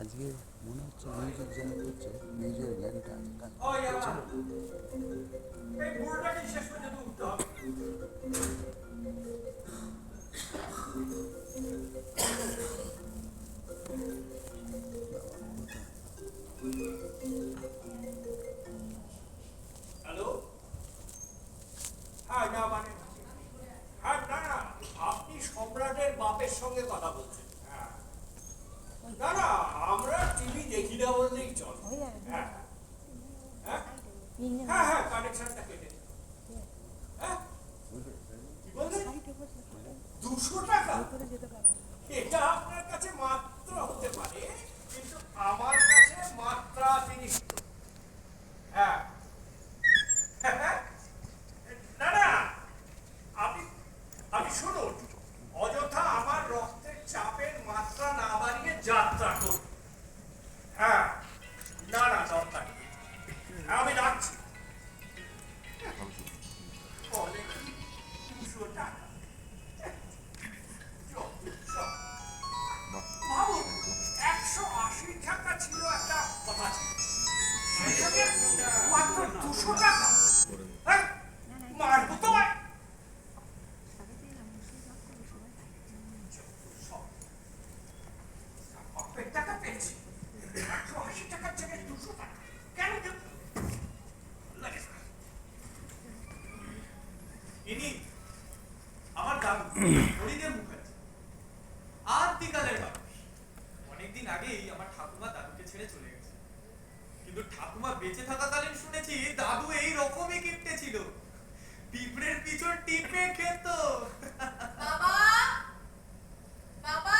আজকে মনে হচ্ছে মিউজিক যেন করছে, মিউজিকের জ্ঞানটা এই বুড়োটাকে শেষ পর্যন্ত উঠতে হবে। হ্যালো, হ্যাঁ না মানে হ্যাঁ না না, আপনি সম্রাটের বাপের সঙ্গে কথা বলছেন। হ্যাঁ না না, আমরা টিভি দেখি না বললেই চল। হ্যাঁ হ্যাঁ হ্যাঁ হ্যাঁ, কানেকশনটা কেটে দিন। হ্যাঁ কি বললেন? 200 টাকা? এটা আপনার কাছে মাত্র হতে পারে, কিন্তু আমার কাছে মাত্রাতিরিক্ত। হ্যাঁ হ্যাঁ হ্যাঁ, না না, আপনি আপনি শুনুন, অযথা আমার রক্তের চাপের মাত্রা না বাড়িয়ে যাত্রা করুন। হ্যাঁ না না, দরকার নেই। আমি রাখছি। বলে কি 200 টাকা? ভাবুন, 180 টাকা ছিল একটা কথা ছিল, সেখানে মাত্র 200 টাকা। হ্যাঁ, মারবো তোমায়। বাপের টাকা পেয়েছি, 180 টাকার জায়গায় 200 টাকা কেন দেব? লাগে না। ইনি আমার দাদু হরিদেব মুখার্জি, আদিকালের মানুষ। অনেকদিন আগেই আমার ঠাকুমা দাদুকে ছেড়ে চলে গেছে, কিন্তু ঠাকুমা বেঁচে থাকাকালীন শুনেছি দাদু এই রকমই কিপটে ছিল, পিঁপড়ের পিছন টিপে খেত। বাবা, বাবা,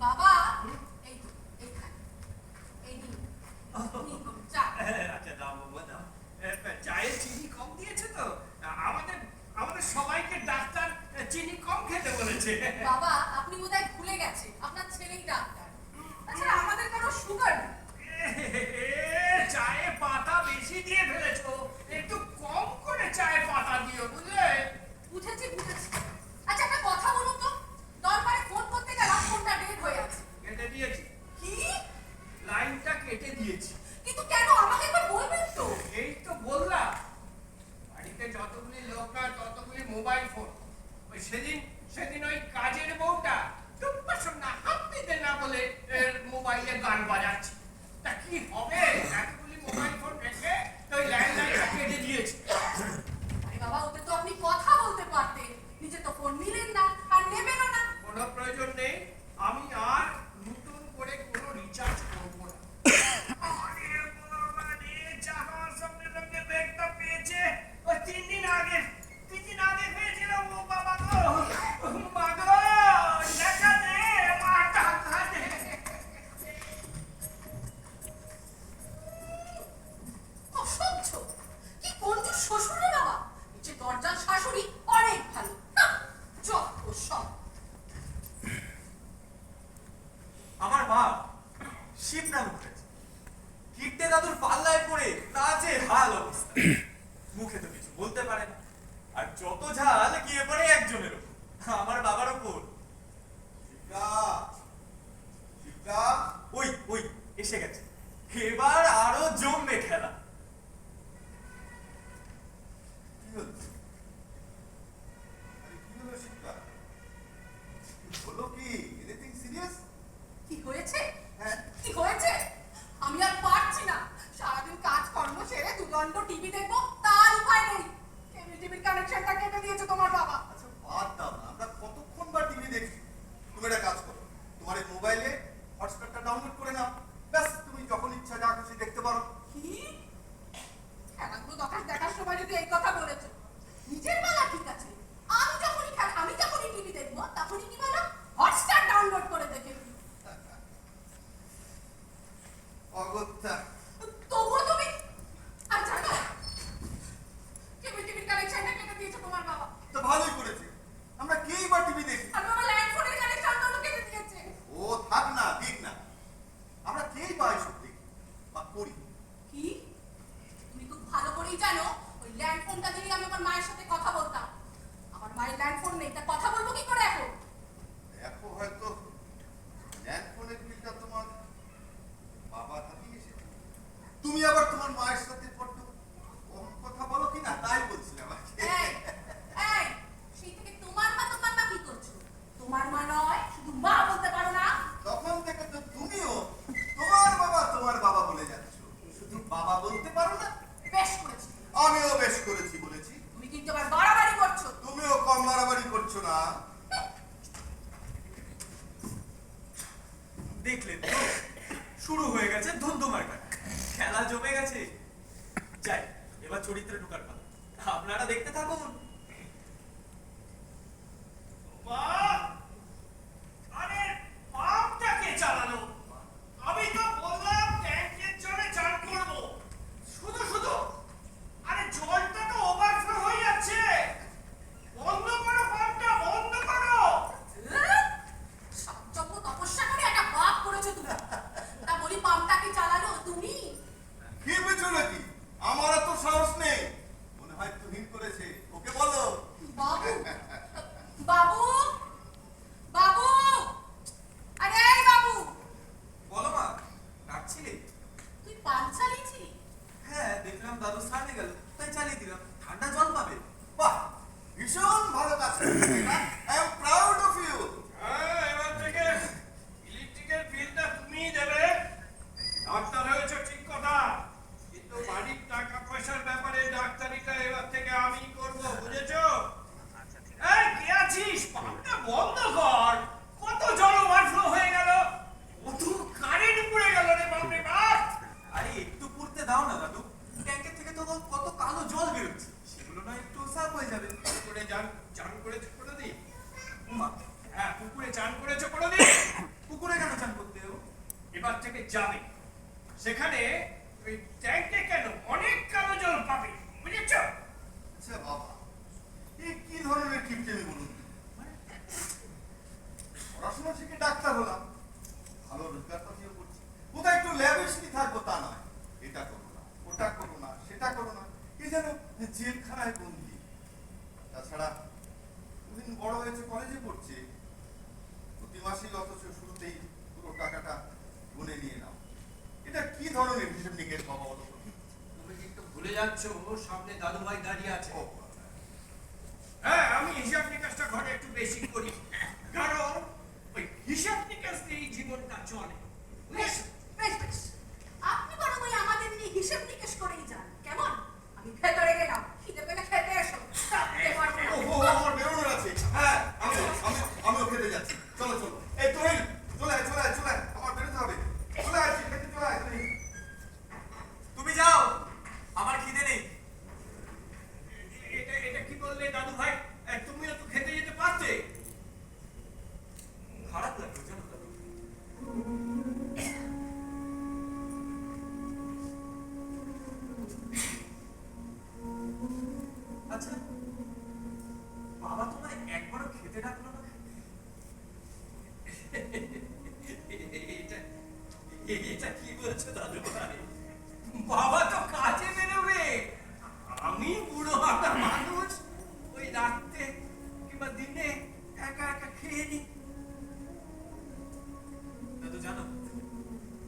বাবা, এই তো, এই খান, এই নিন, নিন, চা। আচ্ছা দাও বাবা দাও। চায়ে চিনি কম দিয়েছে তো, আমাদের আমাদের সবাইকে ডাক্তার চিনি কম খেতে বলেছে। বাবা, আপনি বোধহয় ভুলে গেছেন, আপনার ছেলেই ডাক্তার। তাছাড়া আমাদের কোনো সুগার নেই। চায়ে পাতা বেশি দিয়ে ফেলেছো, একটু কম করে চায়ে পাতা দিও, বুঝলে? বুঝেছি, বুঝেছি। আচ্ছা, একটা কথা বলুন তো, দরকারে ফোন করতে গেলাম, ফোনটা ডেড হয়ে আছে। কেটে দিয়েছি, কি? লাইনটা কেটে দিয়েছি। কিন্তু কেন, আমাকে একবার বলবেন তো। এই তো বললাম, বাড়িতে যতগুলি লোক নয় ততগুলি মোবাইল ফোন। ওই সেদিন সেদিন ওই কাজের বউটা টুপ্পাসন না হাত দিতে না বলে মোবাইলে গান বাজাচ্ছে। তা কি হবে, এতগুলি মোবাইল ফোন রেখে ওই ল্যান্ডলাইনটা কেটে দিয়েছে। আরে বাবা, ওতে তো আপনি কথা বলতে পারতেন। নিজে তো ফোন নিলেন না, আর নেবেনও না। কোনো প্রয়োজন নেই, আমি আর নতুন করে কোনো রিচার্জ করবো না। আরে বাবা রে, যাওয়ার সঙ্গে সঙ্গে ব্যাগটা পেয়েছে ওই 3 দিন আগে পেয়েছিল। ও বাবা গো, মা গো, টাকা দে, মা টাকা দে। বেরোচ্ছে, সেগুলো না একটু সাফ হয়ে যাবে। পুকুরে চান করেছো কোনোদিন? উমা, হ্যাঁ, পুকুরে চান করেছো কোনোদিন? পুকুরে কেন চান করতে যাবো? এবার থেকে যাবে। সেখানে ওই ট্যাঙ্কে কেন অনেক কালো জল পাবে, বুঝেছ? আচ্ছা বাবা, এই কি ধরনের কিপটেমি বলুন তো? পড়াশোনা শিখে ডাক্তার হলাম, ভালো রোজগার পাতিও করছি, কোথায় একটু ল্যাবরেটরি থাকবো তা নয়। এটা করো না, ওটা করো না, সেটা করো না, এ যেন জেলখানায় বন্দি। তাছাড়া দুদিন বড় হয়েছে, কলেজে পড়ছে, প্রতি মাসেই অথচ শুরুতেই পুরো টাকাটা গুনে নিয়ে নাও। এটা কি ধরনের হিসেব নিকেশ বাবা বলো তো? তুমি কিন্তু ভুলে যাচ্ছ, সামনে দাদুভাই দাঁড়িয়ে আছে। ও, হ্যাঁ, আমি হিসাব নিকাশটা ঘরে একটু বেশি করি, কারণ ওই হিসাব নিকাশ দিয়েই জীবনটা চলে, বেশ বুঝেছো? বেশ বেশ, আপনি বরং ওই আমাদের নিয়ে হিসেব নিকেশ করেই যান, কেমন? আমি ভেতরে গেলাম, খিদে পেলে খেতে এসো, থাকতে পারবো না। আমার বেরোনোর আছে। হ্যাঁ, আমিও খেতে যাচ্ছি। চলো চলো, এই তুই চলে আয়, চলে আয়, চলে আয়, আমার বেরোতে হবে। চলে আয়, খেতে চলে আয় তুই। তুমি যাও, আমার খিদে নেই। এটা কি বললে দাদুভাই? তুমিও তো খেতে যেতে পারতে। খারাপ লাগলো জানো দাদু। আচ্ছা, বাবা তোমায় একবারও খেতে ডাকলো না? এটা এটা কি বলছো দাদুভাই? বাবা তো কাজে বেরোবে, আমি বুড়ো একটা মানুষ, ওই রাত্রে কিংবা দিনে একা একা খেয়ে নি। দাদু জানো,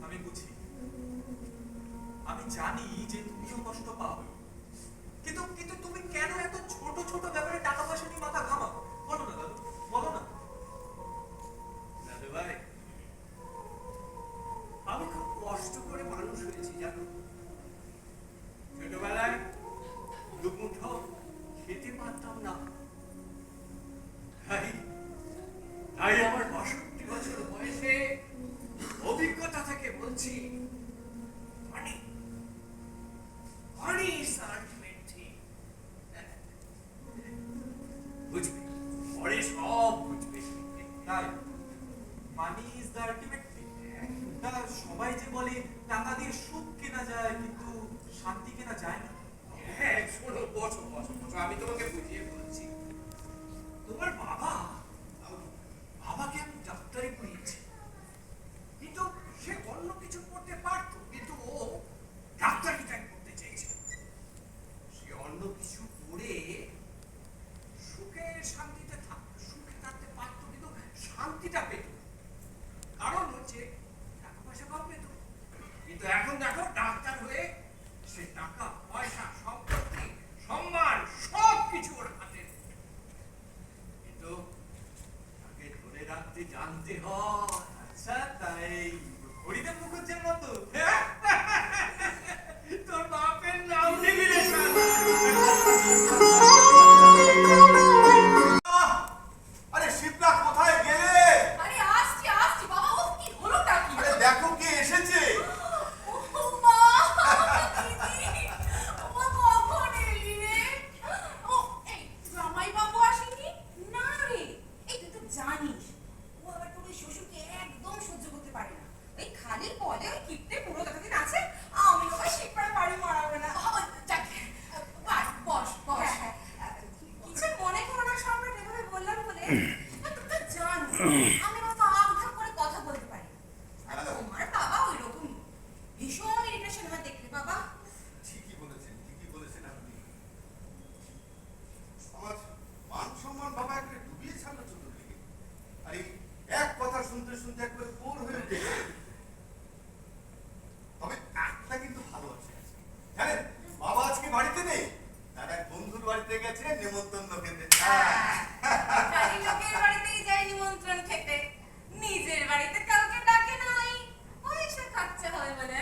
আমি বুঝি, আমি জানি যে তুমিও কষ্ট পাও, কিন্তু কিন্তু তুমি কেন এত ছোট ছোট ব্যাপারে টাকা পয়সা নিয়ে মাথা ঘামাও? বলো না দাদু, বলো না। দাদুভাই, আমি খুব কষ্ট করে মানুষ হয়েছি জানো। ছোটবেলায় দুমুঠো খেতে পারতাম না, তাই তাই আমার ৬২ বছর বয়সে অভিজ্ঞতা থেকে বলছি, money money is the ultimate thing. বুঝবে, পরে সব বুঝবে। তাই money is the ultimate thing. না, সবাই যে বলে টাকা দিয়ে সুখ কেনা যায় কিন্তু শান্তি কেনা যায় না। হ্যাঁ, শোনো, বসো বসো বসো, আমি তোমাকে বুঝিয়ে বলছি। তোমার বাবাকে আমি ডাক্তারি পড়িয়েছি, কিন্তু সে অন্য কিছু করতে পারতো, কিন্তু ও ডাক্তারিটাই করতে চেয়েছে। সে অন্য কিছু করে সুখে থাকতে পারতো, কিন্তু শান্তিটা পেত না। কারণ হচ্ছে টাকা পয়সা কম পেত, কিন্তু এখন দেখো ডাক্তার হয়ে সে টাকা পয়সা সম্পত্তি সম্মান সব কিছু ওর হাতে, কিন্তু তাকে ধরে রাখতে জানতে হয়। আচ্ছা, তাই হরিদেব মুখুজ্জের মতো। তোর বাপের নাম নিবি রে শালা। আরে শিবনা, কোথায় গেলে? আরে আসছি আসছি বাবা, ও কি হলোটা কি? আরে দেখো কে এসেছে। ও মা, দিদি, ও কখন এলি রে? ও, এই জামাইবাবু আসেনি? না রে, এই তুই তো জানিস, ও আবার তোর ওই শ্বশুরকে একদম সহ্য করতে পারে না। ওই খালি বলে ওই কিপ্টে পুরো যতদিন আছে, আমি ওকে শিবপাড়া বাড়ি মারাবো না। যাক, বস বস। কিছু মনে করো না, সম্রাট, এভাবে বললাম বলে। তুই তো জানিস আমি আমার আগ করে কথা বলতে পারি না। আর তোমার বাবা ওই রকমই, ভীষণ ইরিটেশন হয় দেখলে বাবা। ঠিকই বলেছেন আপনি। আমার মান সম্মান বাবা একবারে ডুবিয়ে ছাড়লো চতুর্দিকে। আর এই এক কথা শুনতে শুনতে একবারে বোর হয়ে উঠে। তবে একটা কিন্তু ভালো আছে, জানেন বাবা আজকে বাড়িতে নেই, তার এক বন্ধুর বাড়িতে গেছে নেমন্তন্ন খেতে। খালি লোকের বাড়িতেই যাই নিমন্ত্রণ খেতে, নিজের বাড়িতে কাউকে ডাকে নাই, পয়সা খরচা হয় বলে।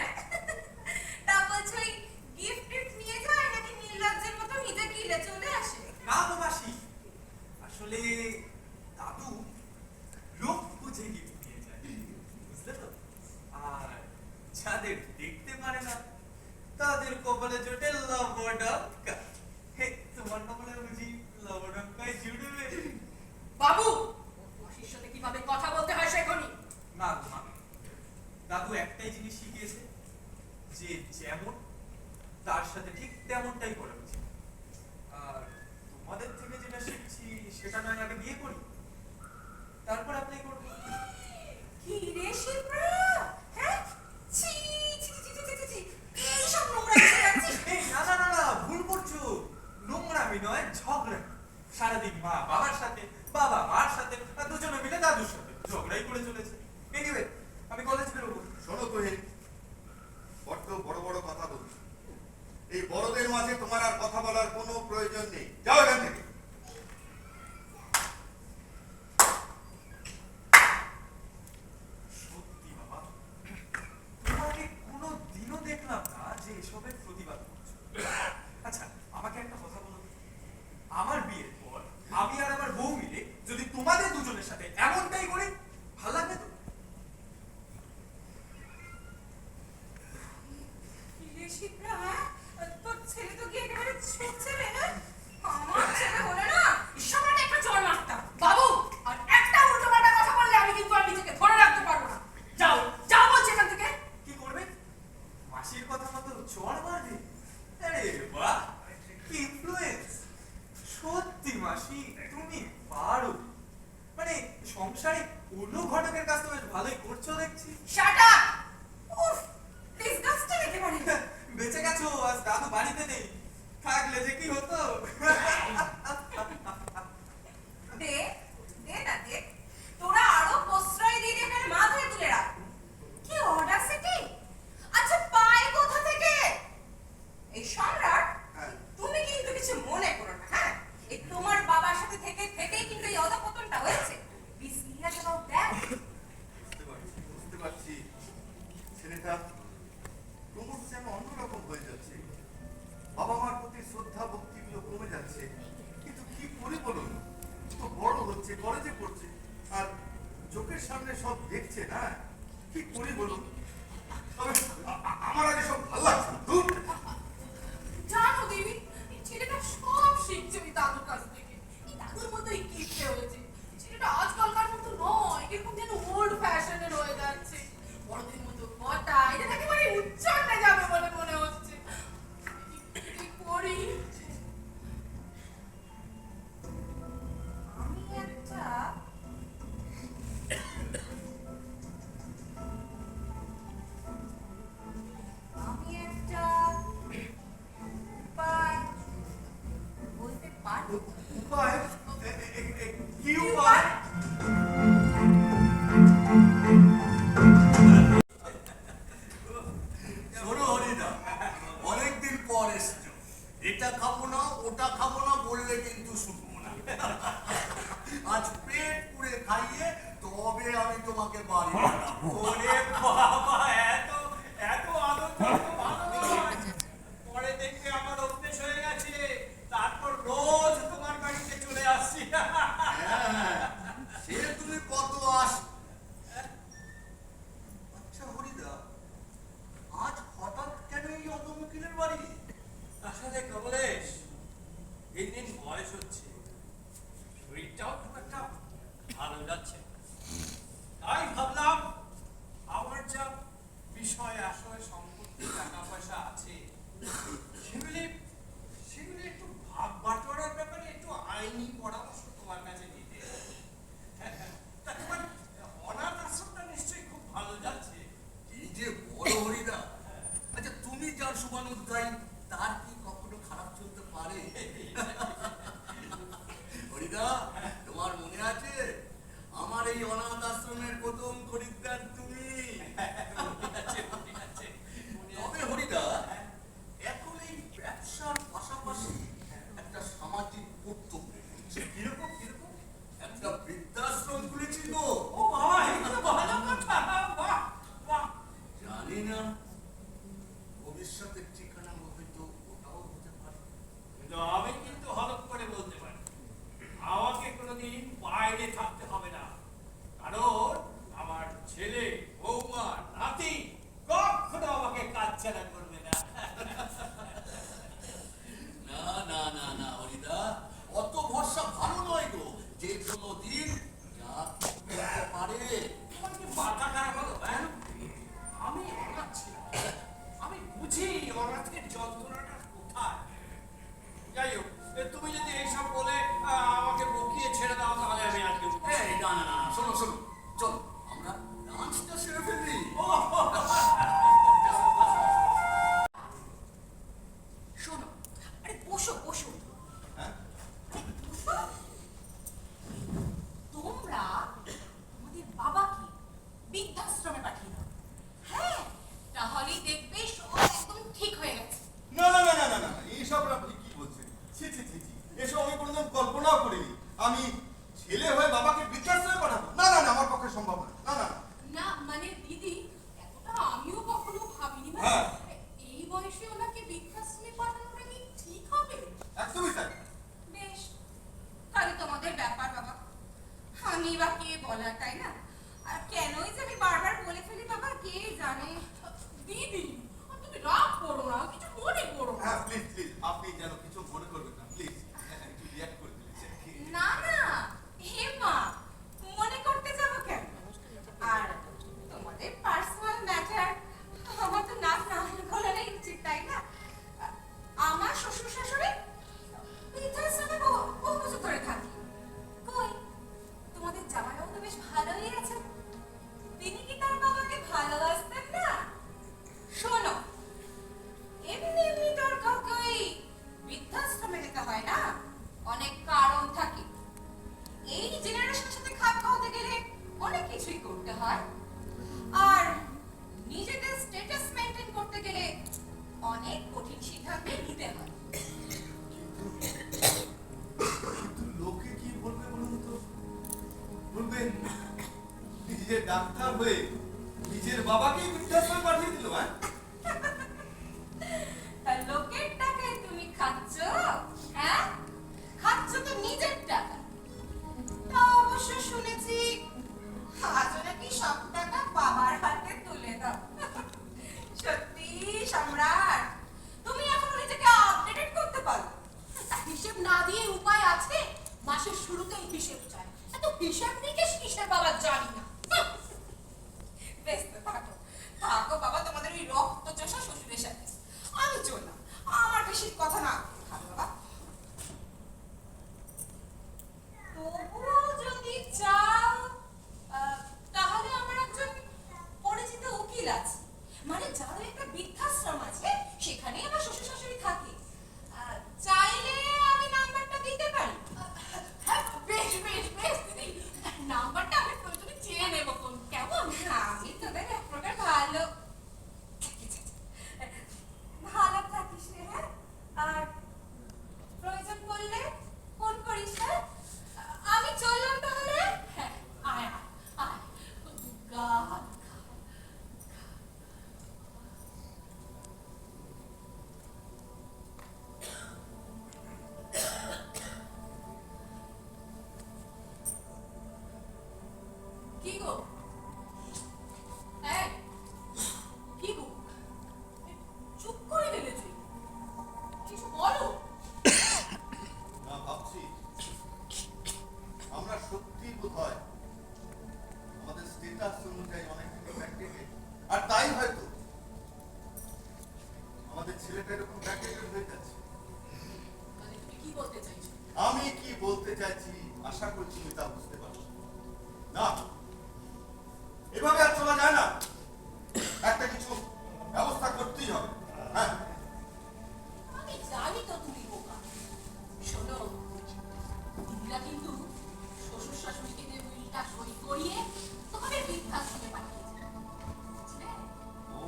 তা বলছো ওই গিফট টিফট নিয়ে যায় নাকি নির্লজ্জের মতো নিজে গিলে চলে আসে? না গো মাসি, আসলে দাদু লোক বুঝে গিফট নিয়ে যায়, বুঝলে তো? আর যাদের দেখতে পারে না তাদের কপালে জোটে লবডকা। কথা বলতে হয় শেখনি। না গো মা, দাদু একটাই জিনিস শিখিয়েছে, যে যেমন তার সাথে ঠিক তেমনটাই করা উচিত। আর তোমাদের থেকে যেটা শিখছি সেটা নয় আগে বিয়ে করি, তারপর অ্যাপ্লাই করবো। কি রে শিপ্রা? হ্যাঁ? ছি ছি ছি ছি ছি ছি। এইসব নোংরা এসে যাচ্ছিস। এই না না না না, ভুল করছো। নোংরামি নয়, ঝগড়া। সারাদিন মা বাবার সাথে, বাবা মার সাথে, আর দুজনে মিলে দাদুর সাথে ঝগড়াই করে চলেছে। এনিওয়ে, আমি কলেজ বেরোবো। শোনো তুহিন, বড্ড বড় বড় কথা বলছো। এই বড়দের মাঝে তোমার আর কথা বলার কোনো প্রয়োজন নেই। যাও এখান থেকে। সত্যি বাবা, তোমাকে কোনো দিনও দেখলাম না যে এসবের প্রতিবাদ করছো। আচ্ছা, আমাকে একটা কথা বলো তো। আমার বিয়ের পর আমি আর আমার বউ মিলে যদি তোমাদের দুজনের সাথে এমনটাই করি, ভালো লাগবে তো? কি রে শিপ্রা? হ্যাঁ? তোর ছেলে তো গিয়ে একেবারে ছোট ছেলে, হ্যাঁ? আমার ছেলে হলে না সবাইকে একটা চড় মারতাম। বাবু, আর একটা উল্টোপাল্টা কথা বললে আমি কিন্তু আর নিজেকে ধরে রাখতে পারবো না। যাও, যাও বলছি এখান থেকে। কি করবে? মাসির কথা মতো চড় মারবে? আরে বাহ, কি ইনফ্লুয়েন্স! সত্যি মাসি, তুমি পারো। মানে সংসারে অন্য ঘটকের কাজ তো বেশ ভালোই করছো দেখছি। Shut up! উফ, ডিসগাস্টিং একেবারে। বেঁচে গেছো, আজ দাদু বাড়িতে নেই। থাকলে যে কি হতো। দে, দে না দে। তোরা আরো প্রশ্রয় দিয়ে দিয়ে এখানে মাথায় তুলে রাখ। কি অডাসিটি! আচ্ছা পায় কোথা থেকে? এই সম্রাট, হ্যাঁ। তুমি কিন্তু কিছু মনে করো না, হ্যাঁ? এই তোমার বাবার সাথে থেকে থেকেই কিন্তু এই অধপতনটা হয়েছে। Be serious about that. বুঝতে পারছি। ছেলেটা ক্রমশ যেন অন্যরকম হয়ে যাচ্ছে। বাবা মার প্রতি শ্রদ্ধা ভক্তিগুলো কমে যাচ্ছে। কিন্তু কি করি বলুন, তো বড় হচ্ছে, কলেজে পড়ছে, আর চোখের সামনে সব দেখছে না। কি করি বলুন? তবে আমার আগে সব ভালো লাগছে না। ধুর। জানো দেবী, এই ছেলেটা সব শিখছে ওই দাদুর কাছ থেকে। এই দাদুর মতোই কিপটে হয়েছে। ছেলেটা আজকালকার মতো নয়, এরকম যেন ওল্ড ফ্যাশনের হয়ে যাচ্ছে। বড়দের মতো কথা, এটা একেবারে উচ্চারণে যাবে বলে মনে হচ্ছে। কি করি? আমি একটা উপায় বলতে পারবো। উপায়? কি উপায়? শোনো হরিদা, অনেকদিন পর এসছো। এটা খাবো না ওটা খাবো না বললে কিন্তু শুনবো না। আজ পেট পুড়ে খাইয়ে তবে আমি তোমাকে বাড়ি পাঠাবো। ওরে বাবা, এত এত আদর করতে ভালো নয়। পরে দেখতে আমার অভ্যেস হয়ে গেছে, তারপর রোজ তোমার বাড়িতে চলে আসছি। হ্যাঁ, সে তুমি কত আস। আচ্ছা হরিদা, আজ হঠাৎ কেন এই অধমুকিলের বাড়ি? আসলে কমলেশ, দিন দিন বয়স হচ্ছে, শরীরটাও খুব একটা ভালো যাচ্ছে না। তাই ভাবলাম আমার যা বিষয় আশয় সম্পত্তি টাকা পয়সা আছে সেগুলি সেগুলি একটু ভাগ বাটোয়ারার ব্যাপারে একটু আইনি পরামর্শ তোমার কাছে নিতে। তা তোমার অনাথ আশ্রমটা নিশ্চয়ই খুব ভালো যাচ্ছে। এই যে বড় হরিদা, আচ্ছা তুমি যার শুভানুধ্যায়ী, তার কি কখনো খারাপ চলতে পারে? হরিদা, তোমার মনে আছে আমার এই অনাথ আশ্রমের প্রথম খরিদ্দার তুমি? তবে হরিদা, এখন এই ব্যবসার পাশাপাশি একটা সামাজিক কর্তব্য রয়েছে। কিরকম কিরকম? একটা বৃদ্ধাশ্রম খুলেছি তো। ও বাবা, এই তো ভালো কথা। বাহ বাহ। জানি না ভবিষ্যতের ঠিকানা হয়তো ওটাও হতে পারে। কিন্তু আমি কিন্তু হলফ করে বলতে পারি, আমাকে কোনোদিন বাইরে থাকতে হবে না। কারণ আমার ছেলে, বৌমা, নাতি মাথা খারাপ হলো, হ্যাঁ? আমি অনাথ ছিলাম, আমি বুঝি অনাথের যন্ত্রণাটা কোথায়। যাই হোক, তুমি যদি এইসব বলে আমাকে বকিয়ে ছেড়ে দাও তাহলে আমি আজকে এই না না না না, শোনো শোনো, চলো আমরা ডান্সটা সেরে ফেলি। শোনো, আরে বসো বসো। হ্যাঁ বসো। তোমরা আমাদের বাবাকে বৃদ্ধাশ্রমে পাঠিয়ে দাও। হ্যাঁ, তাহলেই দেখবে সব একদম ঠিক হয়ে গেছে। না না না না না না, এইসব আপনি কি বলছেন? ছি ছি ছি ছি, এসব আমি কোনোদিন কল্পনাও করিনি। আমি ছেলে হয়ে বাবাকে বৃদ্ধাশ্রমে পাঠাবো? না না না, আমার পক্ষে সম্ভব না। না না না। না মানে দিদি, এতটা আমিও কখনো ভাবিনি। হ্যাঁ। এই বয়সে ওনাকে বৃদ্ধাশ্রমে পাঠানোটা কি ঠিক হবে? একদমই তাই। বেশ, তাহলে তোমাদের ব্যাপার বাবা, আমি বা কে বলার, তাই না? আর কেনই যে আমি বারবার বলে ফেলি বাবা, কে জানে। দিদি, তুমি রাগ করো না, কিছু মনে করো না। হ্যাঁ প্লিজ প্লিজ, আপনি যেন কিছু মনে করবেন না প্লিজ। একটু রিয়াক্ট করে দিয়েছেন। না না, হে মা, মনে করতে যাবো কেন? আর তোমাদের পার্সোনাল ম্যাটার আমার তো না না বলারই উচিত, তাই না? আমার শ্বশুর শাশুড়ি বৃদ্ধাশ্রমে বহু বছর ধরে থাকি। কই, তোমাদের জামাইবাবু তো বেশ ভালোই আছেন। তিনি কি তার বাবাকে ভালোবাসতেন না? শোনো, এমনি এমনি তোর কাউকে ওই বৃদ্ধাশ্রমে যেতে হয় না, অনেক কারণ থাকে। এই জেনারেশনের সাথে খাপ খাওয়াতে গেলে অনেক কিছুই করতে হয়, আর নিজেদের স্ট্যাটাস মেনটেন করতে গেলে অনেক কঠিন সিদ্ধান্ত নিতে হয়। কিন্তু লোকে কি বলবে বলুন তো? বলবেন নিজের ডাক্তার হয়ে নিজের বাবাকেই বৃদ্ধাশ্রমে পাঠিয়ে দিল। হ্যাঁ তা লোকের টাকায় তুমি খাচ্ছ? হ্যাঁ, খাচ্ছ তো নিজের টাকা। তা অবশ্য শুনেছি আজও নাকি সব টাকা বাবার হাতে তুলে দাও। সত্যি সম্রাট, তুমি এখনো নিজেকে আপডেটেড করতে পারো? তা হিসেব না দিয়ে উপায় আছে? মাসের শুরুতেই হিসেব চাই, এত হিসেব নিকেশ কিসের বাবা জানি না। বেশ তো, থাকো থাকো বাবা তোমাদের ওই রক্ত চষা শ্বশুরের সাথে। আমি চললাম, আমার বেশি কথা না ভালো বাবা। তবুও যদি চাও, তাহলে আমার একজন পরিচিত উকিল আছে, মানে যার একটা বৃদ্ধাশ্রম আছে, সেখানেই আমার শ্বশুর শাশুড়ি থাকে। চাইলে আমি নাম্বারটা দিতে পারি। হ্যাঁ, বেশ বেশ বেশ দিদি, নাম্বারটা আমি প্রয়োজনে চেয়ে নেবো। কেমন? আমি তোদের এক প্রকার ভালো ভালো থাকিস রে। হ্যাঁ, আর প্রয়োজন পড়লে ফোন করিস। হ্যাঁ, আমি চললাম তাহলে। হ্যাঁ, আয় আয় আয় দুর্গা। কি গো? এই, কি গো? চুপ করে গেলে তুই, কিছু বলো। না, ভাবছি আমরা সত্যি বোধহয় আমাদের স্ট্যাটাস অনুযায়ী অনেকখানি ব্যাকডেটেড, আর তাই হয়তো আমাদের ছেলেটা এরকম ব্যাকডেটেড হয়ে যাচ্ছে। মানে তুমি কি বলতে চাইছো? আমি কি বলতে চাইছি আশা করছি তুমি তা বুঝতে পারছো। না, এভাবে আর চলা যায় না, একটা কিছু ব্যবস্থা করতেই হবে। হ্যাঁ আমি জানি তো তুমি বোকা। শোনো, দিদিরা কিন্তু শ্বশুর শাশুড়িকে দিয়ে উল্টা সই করিয়ে তোমাদের বৃদ্ধাশ্রমে পাঠিয়েছে, বুঝলে? ও,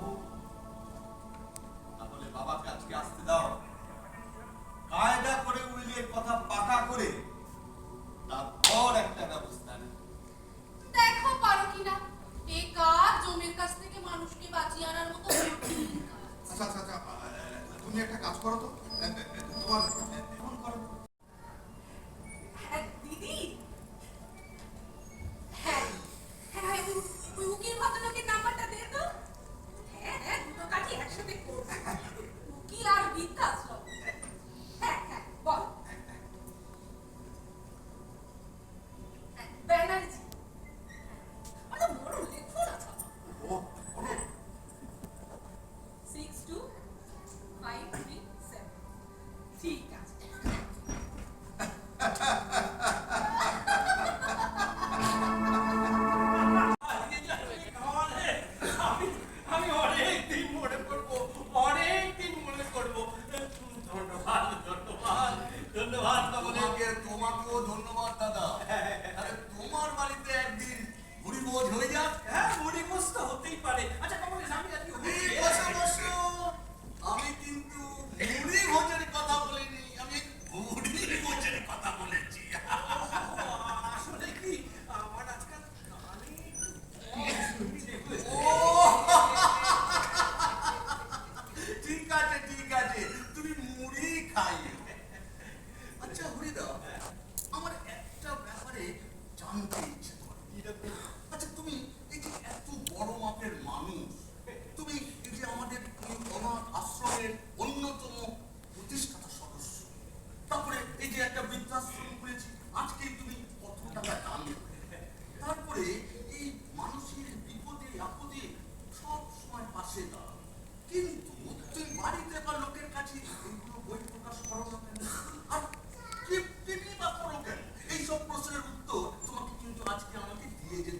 তাহলে বাবাকে আজকে আসতে দাও, কায়দা করে উইলের কথা পাকা করে তারপর একটা ব্যবস্থা নেই। দেখো পারো কিনা, বেকার জমির কাছ থেকে মানুষকে বাঁচিয়ে আনার মতো কঠিন কাজ। আচ্ছা আচ্ছা আচ্ছা, তুমি একটা কাজ করো তো, তোমার ফোন করো। হ্যাঁ, দিদি। হ্যাঁ হ্যাঁ, ওই উকিল ভদ্রলোকের নাম্বারটা দে তো। হ্যাঁ হ্যাঁ, দুটো কাজই একসাথে করবো, উকিল আর বৃদ্ধাশ্রম। হ্যাঁ হ্যাঁ, বল। ব্যানার্জি। বড় লেখো না।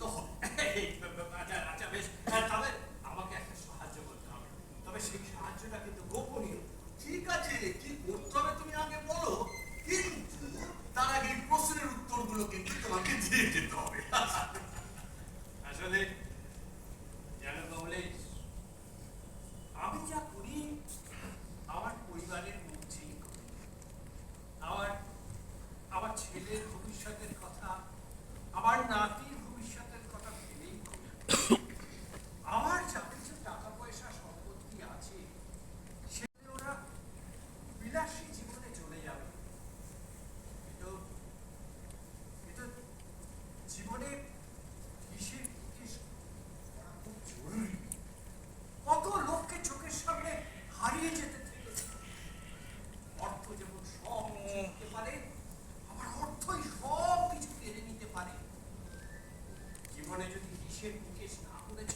তো হবে। আচ্ছা আচ্ছা বেশ, তবে আমাকে একটা সাহায্য করতে হবে, তবে সেই সাহায্যটা কিন্তু গোপনীয়। ঠিক আছে, কি করতে হবে তুমি আগে বলো, কিন্তু তার আগে এই প্রশ্নের উত্তরগুলো কিন্তু তোমাকে দিয়ে যেতে হবে। আসলে জানো কমলেশ, আমি যা করি আমার পরিবারের মুখেই করি। আমার ছেলের ভবিষ্যতের কথা, আমার নাতির ভবিষ্যতের কথা ভেবেই করি। আমার যা কিছু টাকা পয়সা সম্পত্তি আছে সেগুলো ওরা বিলাসী জীবনে চলে যাবে, কিন্তু কিন্তু জীবনে হিসেব নিকেশ করা খুব জরুরি। কত লোককে চোখের সামনে হারিয়ে যেতে থেকেছে। অর্থ যেমন সব নিতে পারে, আবার অর্থই সব কিছু কেড়ে নিতে পারে। জীবনে যদি হিসেব নিকেশ না করেছ,